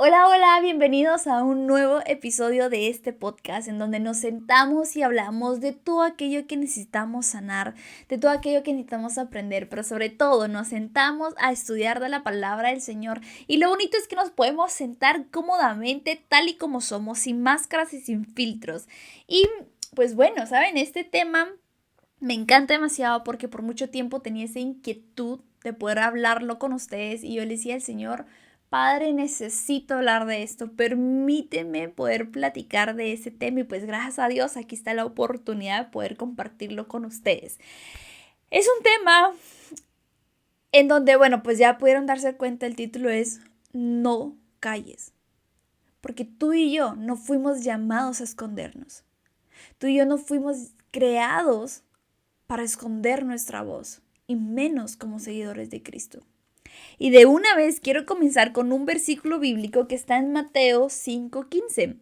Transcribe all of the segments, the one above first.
Hola, hola, bienvenidos a un nuevo episodio de este podcast en donde nos sentamos y hablamos de todo aquello que necesitamos sanar, de todo aquello que necesitamos aprender, pero sobre todo nos sentamos a estudiar de la palabra del Señor. Y lo bonito es que nos podemos sentar cómodamente tal y como somos, sin máscaras y sin filtros. Y pues bueno, ¿saben? Este tema me encanta demasiado porque por mucho tiempo tenía esa inquietud de poder hablarlo con ustedes y yo le decía al Señor: Padre, necesito hablar de esto, permíteme poder platicar de ese tema y pues gracias a Dios aquí está la oportunidad de poder compartirlo con ustedes. Es un tema en donde, bueno, pues ya pudieron darse cuenta, el título es No calles, porque tú y yo no fuimos llamados a escondernos, tú y yo no fuimos creados para esconder nuestra voz, y menos como seguidores de Cristo. Y de una vez quiero comenzar con un versículo bíblico que está en Mateo 5:15.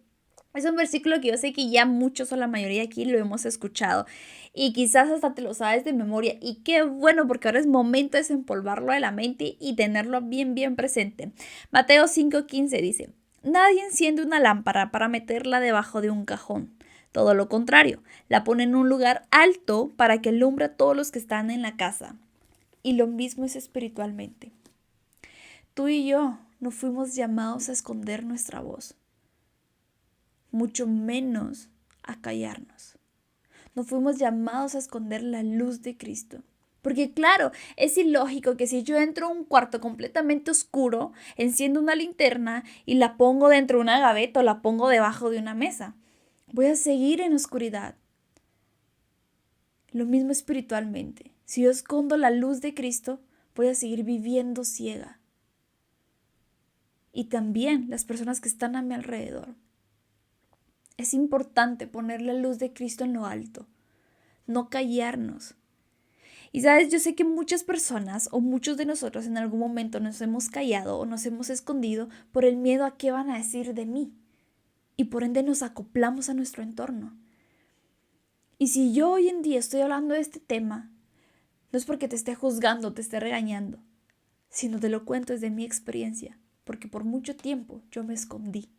Es un versículo que yo sé que ya muchos o la mayoría aquí lo hemos escuchado y quizás hasta te lo sabes de memoria, y qué bueno porque ahora es momento de desempolvarlo de la mente y tenerlo bien presente. Mateo 5:15 dice: Nadie enciende una lámpara para meterla debajo de un cajón. Todo lo contrario, la pone en un lugar alto para que alumbre a todos los que están en la casa. Y lo mismo es espiritualmente. Tú y yo no fuimos llamados a esconder nuestra voz, mucho menos a callarnos. No fuimos llamados a esconder la luz de Cristo. Porque claro, es ilógico que si yo entro a un cuarto completamente oscuro, enciendo una linterna y la pongo dentro de una gaveta o la pongo debajo de una mesa. Voy a seguir en oscuridad. Lo mismo espiritualmente. Si yo escondo la luz de Cristo, voy a seguir viviendo ciega. Y también las personas que están a mi alrededor. Es importante poner la luz de Cristo en lo alto, no callarnos. Y sabes, yo sé que muchas personas o muchos de nosotros en algún momento nos hemos callado o nos hemos escondido por el miedo a qué van a decir de mí. Y por ende nos acoplamos a nuestro entorno. Y si yo hoy en día estoy hablando de este tema, no es porque te esté juzgando, te esté regañando, sino te lo cuento desde mi experiencia, porque por mucho tiempo yo me escondí.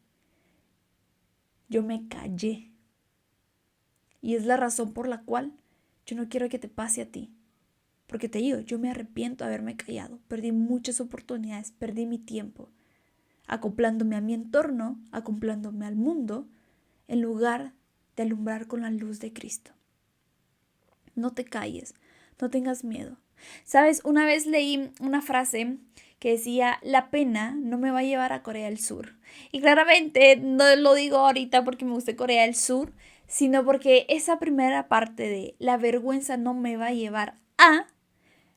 Yo me callé. Y es la razón por la cual yo no quiero que te pase a ti. Porque te digo, yo me arrepiento de haberme callado. Perdí muchas oportunidades, perdí mi tiempo, acoplándome a mi entorno, acoplándome al mundo, en lugar de alumbrar con la luz de Cristo. No te calles, no tengas miedo. Sabes, una vez leí una frase que decía: la pena no me va a llevar a Corea del Sur. Y claramente no lo digo ahorita porque me guste Corea del Sur, sino porque esa primera parte de la vergüenza no me va a llevar a,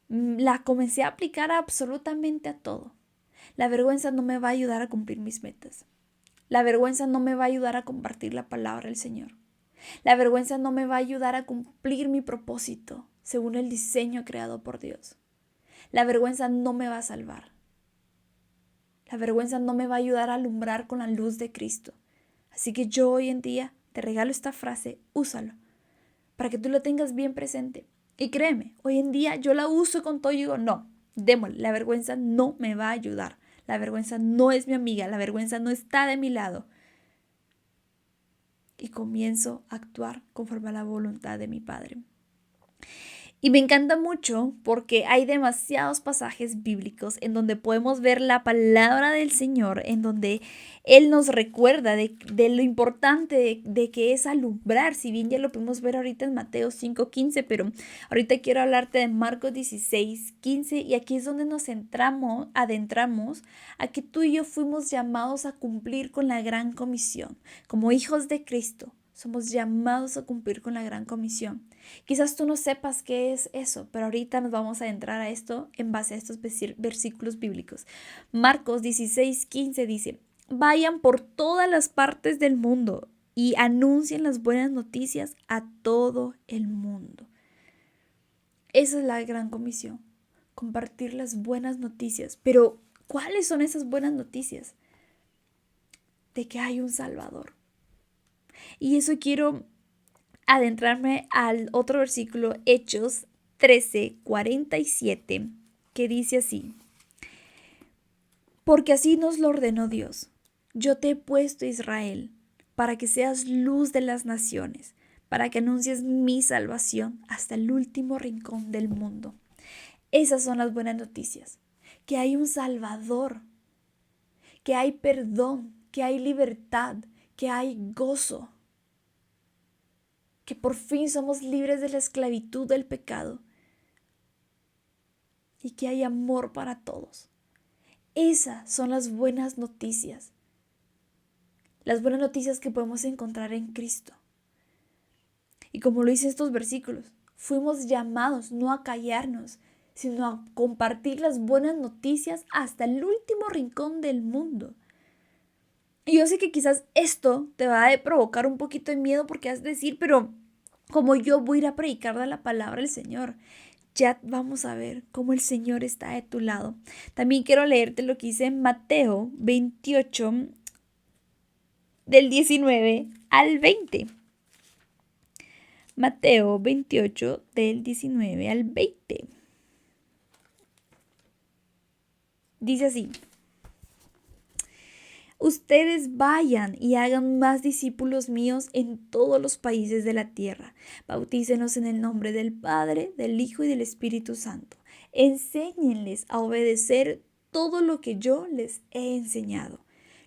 la comencé a aplicar absolutamente a todo. La vergüenza no me va a ayudar a cumplir mis metas. La vergüenza no me va a ayudar a compartir la palabra del Señor. La vergüenza no me va a ayudar a cumplir mi propósito según el diseño creado por Dios. La vergüenza no me va a salvar. La vergüenza no me va a ayudar a alumbrar con la luz de Cristo. Así que yo hoy en día te regalo esta frase, úsalo, para que tú la tengas bien presente. Y créeme, hoy en día yo la uso con todo y digo: no, démosle, la vergüenza no me va a ayudar. La vergüenza no es mi amiga, la vergüenza no está de mi lado. Y comienzo a actuar conforme a la voluntad de mi Padre. Y me encanta mucho porque hay demasiados pasajes bíblicos en donde podemos ver la palabra del Señor, en donde Él nos recuerda de lo importante de que es alumbrar. Si bien ya lo podemos ver ahorita en Mateo 5:15, pero ahorita quiero hablarte de Marcos 16:15, y aquí es donde nos adentramos a que tú y yo fuimos llamados a cumplir con la gran comisión. Como hijos de Cristo, somos llamados a cumplir con la gran comisión. Quizás tú no sepas qué es eso, pero ahorita nos vamos a entrar a esto en base a estos versículos bíblicos. Marcos 16:15 dice: vayan por todas las partes del mundo y anuncien las buenas noticias a todo el mundo. Esa es la gran comisión, compartir las buenas noticias. Pero, ¿cuáles son esas buenas noticias? De que hay un Salvador. Y eso quiero adentrarme al otro versículo, Hechos 13:47, que dice así: porque así nos lo ordenó Dios, Yo te he puesto, Israel, para que seas luz de las naciones, para que anuncies mi salvación hasta el último rincón del mundo. Esas son las buenas noticias, que hay un Salvador, que hay perdón, que hay libertad, que hay gozo, que por fin somos libres de la esclavitud del pecado y que hay amor para todos. Esas son las buenas noticias que podemos encontrar en Cristo. Y como lo dicen estos versículos, fuimos llamados no a callarnos, sino a compartir las buenas noticias hasta el último rincón del mundo. Y yo sé que quizás esto te va a provocar un poquito de miedo porque has de decir, pero como yo voy a ir a predicar de la palabra del Señor, ya vamos a ver cómo el Señor está de tu lado. También quiero leerte lo que dice en Mateo 28, del 19 al 20. Mateo 28, del 19 al 20. Dice así: ustedes vayan y hagan más discípulos míos en todos los países de la tierra. Bautícenlos en el nombre del Padre, del Hijo y del Espíritu Santo. Enséñenles a obedecer todo lo que yo les he enseñado.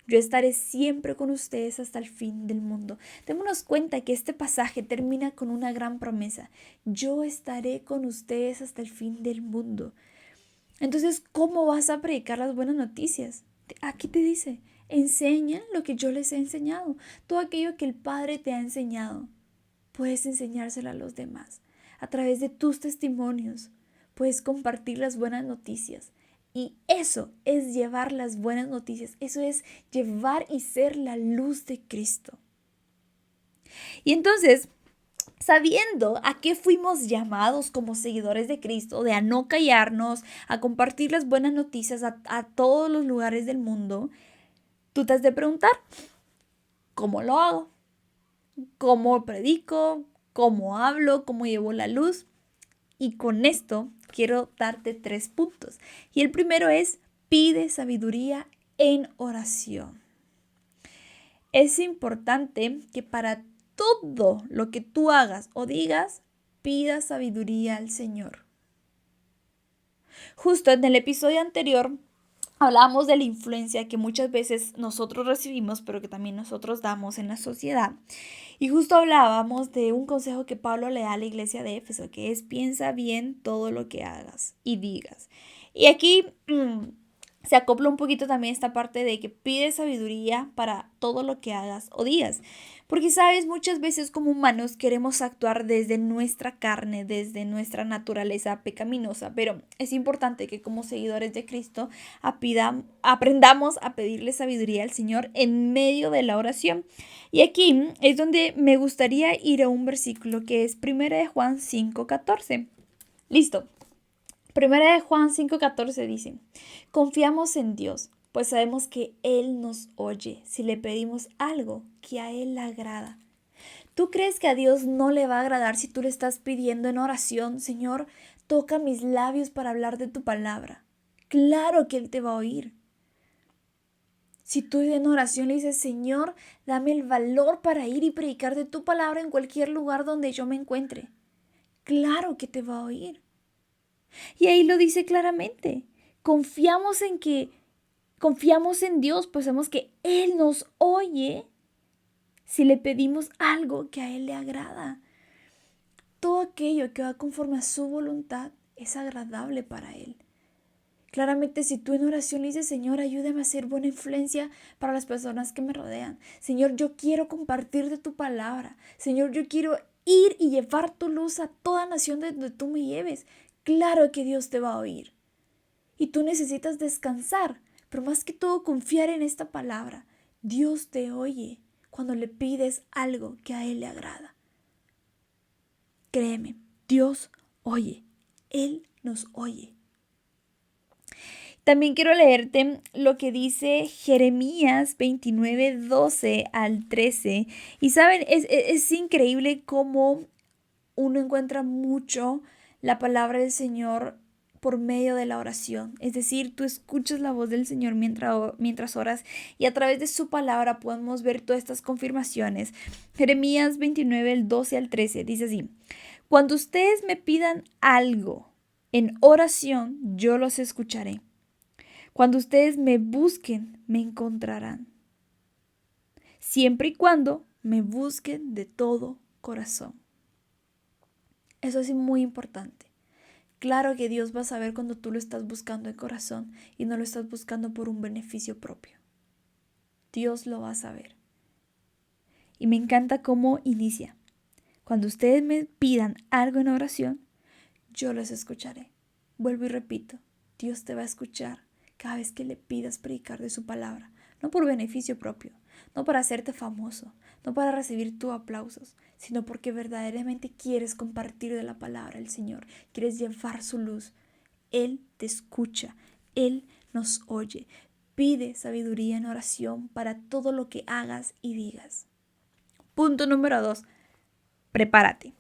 Yo estaré siempre con ustedes hasta el fin del mundo. Démonos cuenta que este pasaje termina con una gran promesa. Yo estaré con ustedes hasta el fin del mundo. Entonces, ¿cómo vas a predicar las buenas noticias? Aquí te dice: enseña lo que yo les he enseñado. Todo aquello que el Padre te ha enseñado, puedes enseñárselo a los demás. A través de tus testimonios, puedes compartir las buenas noticias. Y eso es llevar las buenas noticias. Eso es llevar y ser la luz de Cristo. Y entonces, sabiendo a qué fuimos llamados como seguidores de Cristo, de a no callarnos, a compartir las buenas noticias a todos los lugares del mundo, tú te has de preguntar, ¿cómo lo hago? ¿Cómo predico? ¿Cómo hablo? ¿Cómo llevo la luz? Y con esto quiero darte 3 puntos. Y el primero es: pide sabiduría en oración. Es importante que para todo lo que tú hagas o digas, pida sabiduría al Señor. Justo en el episodio anterior hablábamos de la influencia que muchas veces nosotros recibimos, pero que también nosotros damos en la sociedad. Y justo hablábamos de un consejo que Pablo le da a la iglesia de Éfeso, que es: piensa bien todo lo que hagas y digas. Y aquí se acopla un poquito también esta parte de que pide sabiduría para todo lo que hagas o digas. Porque, sabes, muchas veces como humanos queremos actuar desde nuestra carne, desde nuestra naturaleza pecaminosa, pero es importante que como seguidores de Cristo aprendamos a pedirle sabiduría al Señor en medio de la oración. Y aquí es donde me gustaría ir a un versículo que es 1 de Juan 5:14. Listo. 1 de Juan 5:14 dice: confiamos en Dios, pues sabemos que Él nos oye si le pedimos algo que a Él le agrada. ¿Tú crees que a Dios no le va a agradar si tú le estás pidiendo en oración: Señor, toca mis labios para hablar de tu palabra? Claro que Él te va a oír. Si tú en oración le dices: Señor, dame el valor para ir y predicar de tu palabra en cualquier lugar donde yo me encuentre, claro que te va a oír. Y ahí lo dice claramente. Confiamos en Dios, pues sabemos que Él nos oye si le pedimos algo que a Él le agrada. Todo aquello que va conforme a su voluntad es agradable para Él. Claramente, si tú en oración le dices: Señor, ayúdame a ser buena influencia para las personas que me rodean. Señor, yo quiero compartir de tu palabra. Señor, yo quiero ir y llevar tu luz a toda nación donde tú me lleves. Claro que Dios te va a oír. Y tú necesitas descansar, pero más que todo confiar en esta palabra. Dios te oye cuando le pides algo que a Él le agrada. Créeme, Dios oye. Él nos oye. También quiero leerte lo que dice Jeremías 29, 12 al 13. Y saben, es increíble cómo uno encuentra mucho la palabra del Señor por medio de la oración. Es decir, tú escuchas la voz del Señor mientras oras y a través de su palabra podemos ver todas estas confirmaciones. Jeremías 29, el 12 al 13 dice así: cuando ustedes me pidan algo en oración, yo los escucharé. Cuando ustedes me busquen, me encontrarán. Siempre y cuando me busquen de todo corazón. Eso es muy importante. Claro que Dios va a saber cuando tú lo estás buscando de corazón y no lo estás buscando por un beneficio propio. Dios lo va a saber. Y me encanta cómo inicia. Cuando ustedes me pidan algo en oración, yo los escucharé. Vuelvo y repito, Dios te va a escuchar cada vez que le pidas predicar de su palabra. No por beneficio propio, no para hacerte famoso, no para recibir tus aplausos, sino porque verdaderamente quieres compartir de la palabra del Señor, quieres llevar su luz. Él te escucha, Él nos oye. Pide sabiduría en oración para todo lo que hagas y digas. Punto número 2. Prepárate.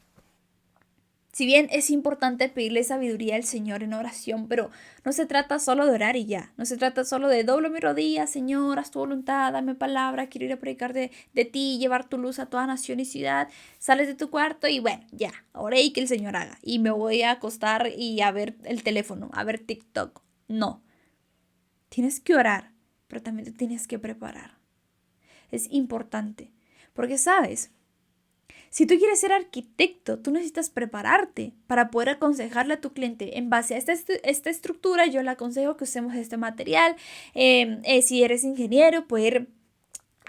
Si bien es importante pedirle sabiduría al Señor en oración, pero no se trata solo de orar y ya. No se trata solo de doblo mi rodilla, Señor, haz tu voluntad, dame palabra, quiero ir a predicar de ti, llevar tu luz a toda nación y ciudad. Sales de tu cuarto y bueno, ya, oré y que el Señor haga. Y me voy a acostar y a ver el teléfono, a ver TikTok. No. Tienes que orar, pero también te tienes que preparar. Es importante, porque sabes, si tú quieres ser arquitecto, tú necesitas prepararte para poder aconsejarle a tu cliente en base a esta estructura. Yo le aconsejo que usemos este material. Si eres ingeniero, poder,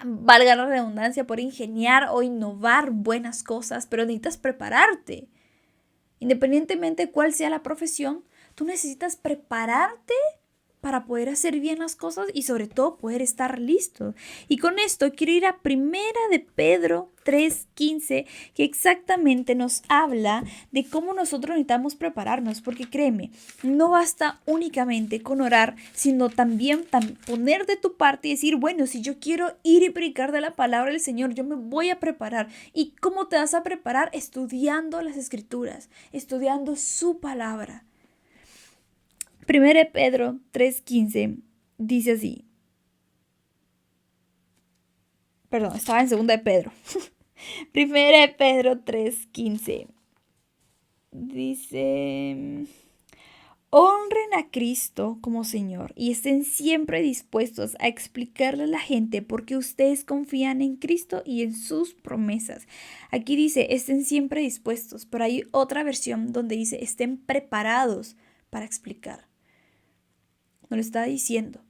valga la redundancia, por ingeniar o innovar buenas cosas, pero necesitas prepararte. Independientemente de cuál sea la profesión, tú necesitas prepararte para poder hacer bien las cosas y sobre todo poder estar listo. Y con esto quiero ir a Primera de Pedro 3:15, que exactamente nos habla de cómo nosotros necesitamos prepararnos, porque créeme, no basta únicamente con orar, sino también poner de tu parte y decir, bueno, si yo quiero ir y predicar de la palabra del Señor, yo me voy a preparar. ¿Y cómo te vas a preparar? Estudiando las Escrituras, estudiando su palabra. 1 Pedro 3:15 dice así. Perdón, estaba en 2 de Pedro. 1 Pedro 3:15 dice: honren a Cristo como Señor y estén siempre dispuestos a explicarle a la gente por qué ustedes confían en Cristo y en sus promesas. Aquí dice, estén siempre dispuestos, pero hay otra versión donde dice, estén preparados para explicar. No lo está diciendo.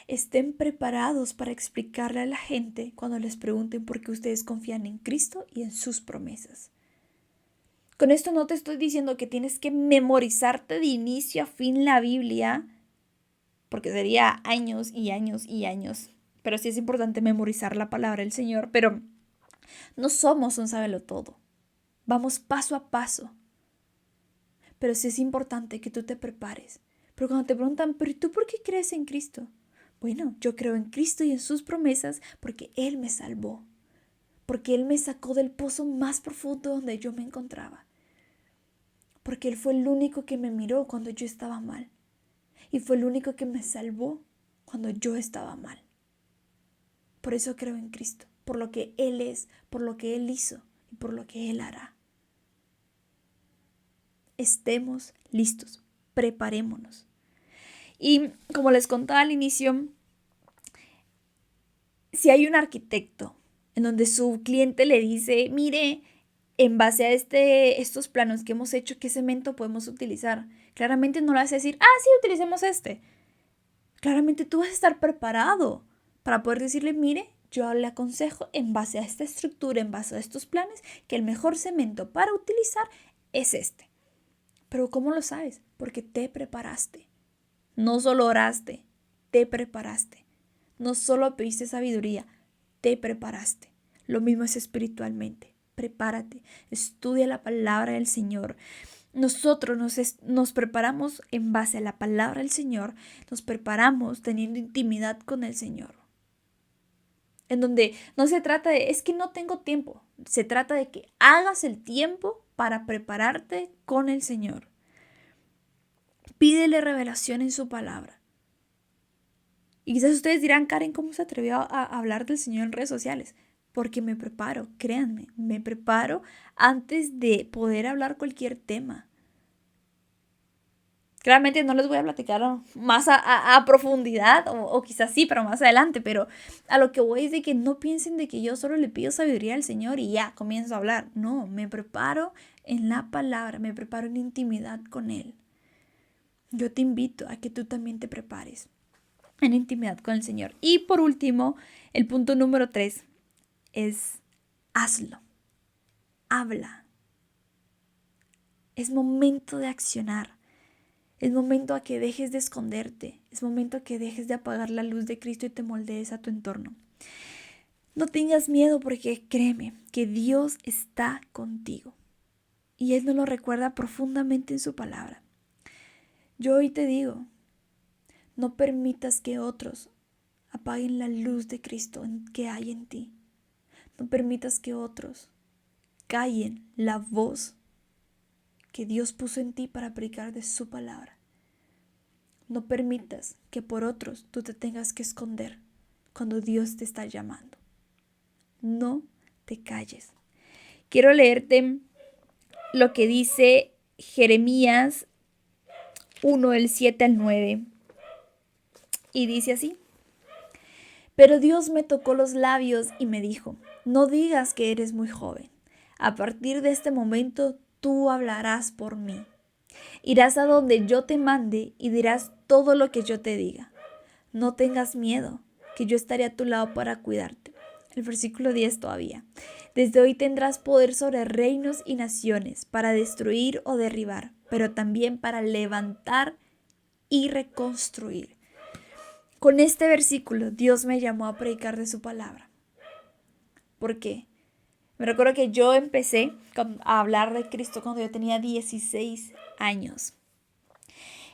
Estén preparados para explicarle a la gente cuando les pregunten por qué ustedes confían en Cristo y en sus promesas. Con esto no te estoy diciendo que tienes que memorizarte de inicio a fin la Biblia, porque sería años y años y años. Pero sí es importante memorizar la palabra del Señor, pero no somos un sabelotodo. Vamos paso a paso. Pero sí es importante que tú te prepares. Pero cuando te preguntan, ¿pero tú por qué crees en Cristo? Bueno, yo creo en Cristo y en sus promesas porque Él me salvó. Porque Él me sacó del pozo más profundo donde yo me encontraba. Porque Él fue el único que me miró cuando yo estaba mal. Y fue el único que me salvó cuando yo estaba mal. Por eso creo en Cristo. Por lo que Él es, por lo que Él hizo y por lo que Él hará. Estemos listos. Preparémonos. Y como les contaba al inicio, si hay un arquitecto en donde su cliente le dice, mire, en base a estos planos que hemos hecho, ¿qué cemento podemos utilizar? Claramente no le vas a decir, sí, utilicemos este. Claramente tú vas a estar preparado para poder decirle, mire, yo le aconsejo en base a esta estructura, en base a estos planes, que el mejor cemento para utilizar es este. Pero ¿cómo lo sabes? Porque te preparaste. No solo oraste, te preparaste. No solo pediste sabiduría, te preparaste. Lo mismo es espiritualmente. Prepárate, estudia la palabra del Señor. Nosotros nos preparamos en base a la palabra del Señor. Nos preparamos teniendo intimidad con el Señor. En donde no se trata de, es que no tengo tiempo. Se trata de que hagas el tiempo para prepararte con el Señor. Pídele revelación en su palabra. Y quizás ustedes dirán, Karen, ¿cómo se atrevió a hablar del Señor en redes sociales? Porque me preparo, créanme, me preparo antes de poder hablar cualquier tema. Claramente no les voy a platicar más a profundidad, o quizás sí, pero más adelante, pero a lo que voy es de que no piensen de que yo solo le pido sabiduría al Señor y ya comienzo a hablar. No, me preparo en la palabra, me preparo en intimidad con Él. Yo te invito a que tú también te prepares en intimidad con el Señor. Y por último, el punto número 3 es hazlo, habla. Es momento de accionar. Es momento a que dejes de esconderte. Es momento a que dejes de apagar la luz de Cristo y te moldees a tu entorno. No tengas miedo porque créeme que Dios está contigo. Y Él nos lo recuerda profundamente en su palabra. Yo hoy te digo, no permitas que otros apaguen la luz de Cristo que hay en ti. No permitas que otros callen la voz que Dios puso en ti para predicar de su palabra. No permitas que por otros tú te tengas que esconder cuando Dios te está llamando. No te calles. Quiero leerte lo que dice Jeremías 1, del 7 al 9. Y dice así: Pero Dios me tocó los labios y me dijo, no digas que eres muy joven. A partir de este momento tú hablarás por mí. Irás a donde yo te mande y dirás todo lo que yo te diga. No tengas miedo, que yo estaré a tu lado para cuidarte. El versículo 10 todavía. Desde hoy tendrás poder sobre reinos y naciones, para destruir o derribar, pero también para levantar y reconstruir. Con este versículo, Dios me llamó a predicar de su palabra. ¿Por qué? Me recuerdo que yo empecé a hablar de Cristo cuando yo tenía 16 años.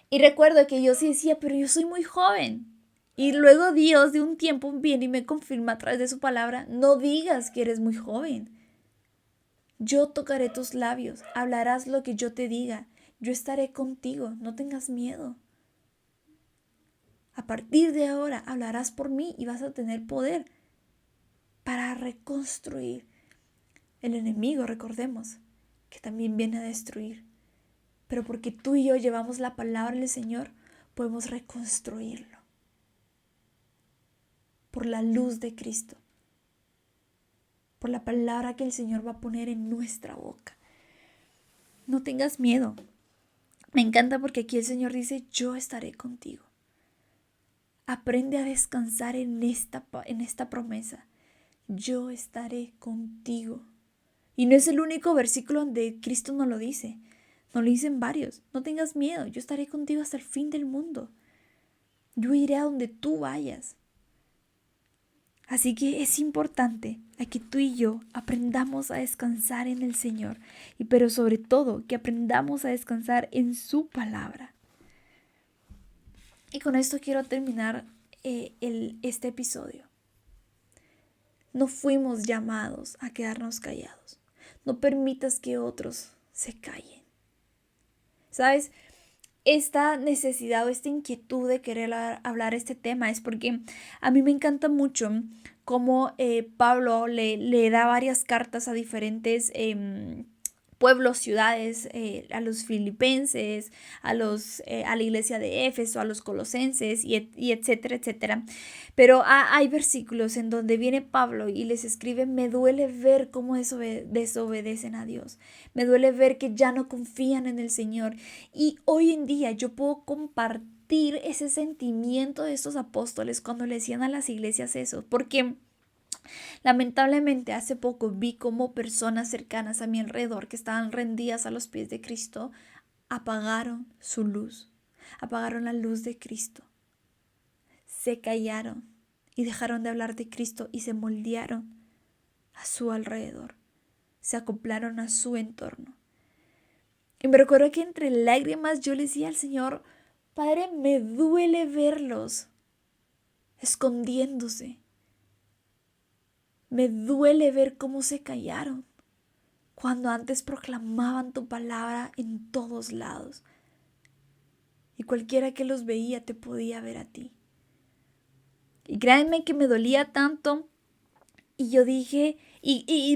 Y recuerdo que yo sí decía, pero yo soy muy joven. Y luego Dios de un tiempo viene y me confirma a través de su palabra, no digas que eres muy joven. Yo tocaré tus labios, hablarás lo que yo te diga. Yo estaré contigo, no tengas miedo. A partir de ahora hablarás por mí y vas a tener poder para reconstruir. El enemigo, recordemos, que también viene a destruir. Pero porque tú y yo llevamos la palabra del Señor, podemos reconstruirlo. Por la luz de Cristo. Por la palabra que el Señor va a poner en nuestra boca. No tengas miedo. Me encanta porque aquí el Señor dice, yo estaré contigo. Aprende a descansar en esta promesa. Yo estaré contigo. Y no es el único versículo donde Cristo nos lo dice. Nos lo dicen varios. No tengas miedo, yo estaré contigo hasta el fin del mundo. Yo iré a donde tú vayas. Así que es importante a que tú y yo aprendamos a descansar en el Señor. Pero sobre todo que aprendamos a descansar en su palabra. Y con esto quiero terminar este episodio. No fuimos llamados a quedarnos callados. No permitas que otros se callen. ¿Sabes? Esta necesidad o esta inquietud de querer hablar este tema es porque a mí me encanta mucho cómo Pablo le da varias cartas a diferentes pueblos, ciudades, a los filipenses, a la iglesia de Éfeso, a los colosenses y etcétera, etcétera. Pero hay versículos en donde viene Pablo y les escribe, me duele ver cómo desobedecen a Dios. Me duele ver que ya no confían en el Señor. Y hoy en día yo puedo compartir ese sentimiento de estos apóstoles cuando le decían a las iglesias eso, porque lamentablemente hace poco vi cómo personas cercanas a mi alrededor que estaban rendidas a los pies de Cristo apagaron su luz, apagaron la luz de Cristo, se callaron y dejaron de hablar de Cristo y se moldearon a su alrededor, se acoplaron a su entorno. Y me recuerdo que entre lágrimas yo le decía al Señor, Padre, me duele verlos escondiéndose. Me duele ver cómo se callaron cuando antes proclamaban tu palabra en todos lados. y cualquiera que los veía te podía ver a ti. Y créanme que me dolía tanto y yo dije,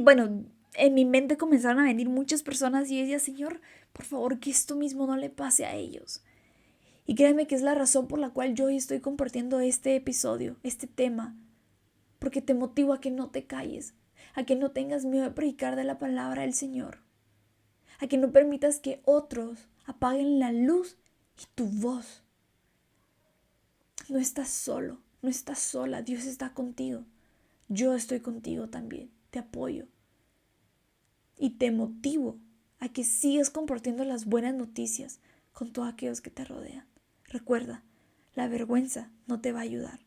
bueno, en mi mente comenzaron a venir muchas personas y yo decía, Señor, por favor, que esto mismo no le pase a ellos. Y créanme que es la razón por la cual yo hoy estoy compartiendo este episodio, este tema, porque te motivo a que no te calles, a que no tengas miedo de predicar de la palabra del Señor, a que no permitas que otros apaguen la luz y tu voz. No estás solo, no estás sola, Dios está contigo. Yo estoy contigo también, te apoyo. Y te motivo a que sigas compartiendo las buenas noticias con todos aquellos que te rodean. Recuerda, la vergüenza no te va a ayudar.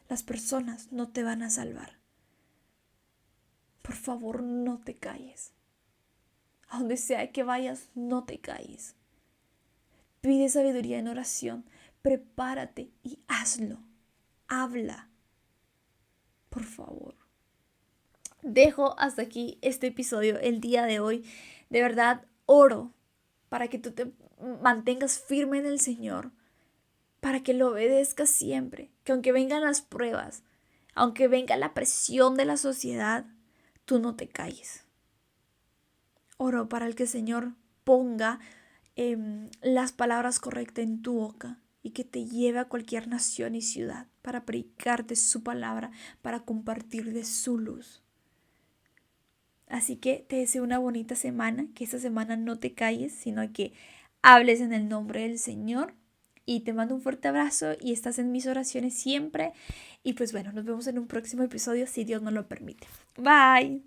Las personas no te van a salvar. Por favor, no te calles. A donde sea que vayas, no te calles. Pide sabiduría en oración. Prepárate y hazlo. Habla. Por favor. Dejo hasta aquí este episodio el día de hoy. De verdad, oro para que tú te mantengas firme en el Señor, para que lo obedezcas siempre, que aunque vengan las pruebas, aunque venga la presión de la sociedad, tú no te calles. Oro para el que el Señor ponga las palabras correctas en tu boca y que te lleve a cualquier nación y ciudad para predicar de su palabra, para compartir de su luz. Así que te deseo una bonita semana, que esta semana no te calles, sino que hables en el nombre del Señor. Y te mando un fuerte abrazo y estás en mis oraciones siempre. Y pues bueno, nos vemos en un próximo episodio si Dios nos lo permite. Bye.